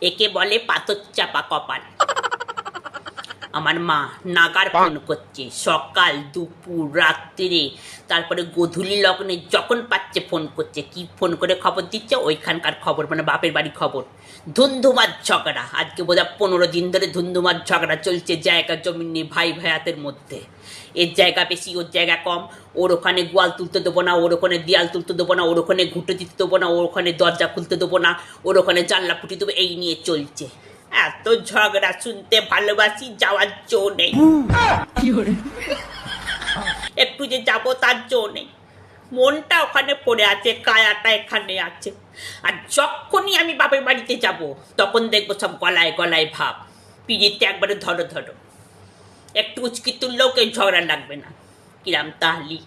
একে বলে পাথর চাপা কপাল। আমার মা নাগার ফোন করছে, সকাল দুপুর রাত্রে, তারপরে গধূলি লগ্নে যখন পাচ্ছে ফোন করছে। কি ফোন করে খবর দিচ্ছে? ওইখানকার খবর, মানে বাপের বাড়ি খবর। ধুন্ধুমার ঝগড়া, আজকে বোধহয় 15 দিন ধরে ধুন্ধুমার ঝগড়া চলছে জায়গা জমি নিয়ে, ভাই ভাইয়াতের মধ্যে। এর জায়গা বেশি, ওর জায়গা কম। ওর ওখানে গোয়াল তুলতে দেবো না, ওর ওখানে দেয়াল তুলতে দেবো না, ওর ওখানে ঘুঁটে দিতে দেবো না, ওর ওখানে দরজা খুলতে দেবো না, ওর ওখানে জানলা ফুটি দেবো, এই নিয়ে চলছে। এত ঝগড়া শুনতে ভালোবাসি, যাওয়ার জো নেই। একটু যে যাবো তার জো নেই। মনটা ওখানে পড়ে আছে, কায়াটা এখানে আছে। আর যখনই আমি বাপের বাড়িতে যাব, তখন দেখবো সব গলায় গলায় ভাব, পিড়িতে একবারে ধরো ধরো। একটু উচকি তুললেও কেউ ঝগড়া লাগবে না। কিরাম তাহলি?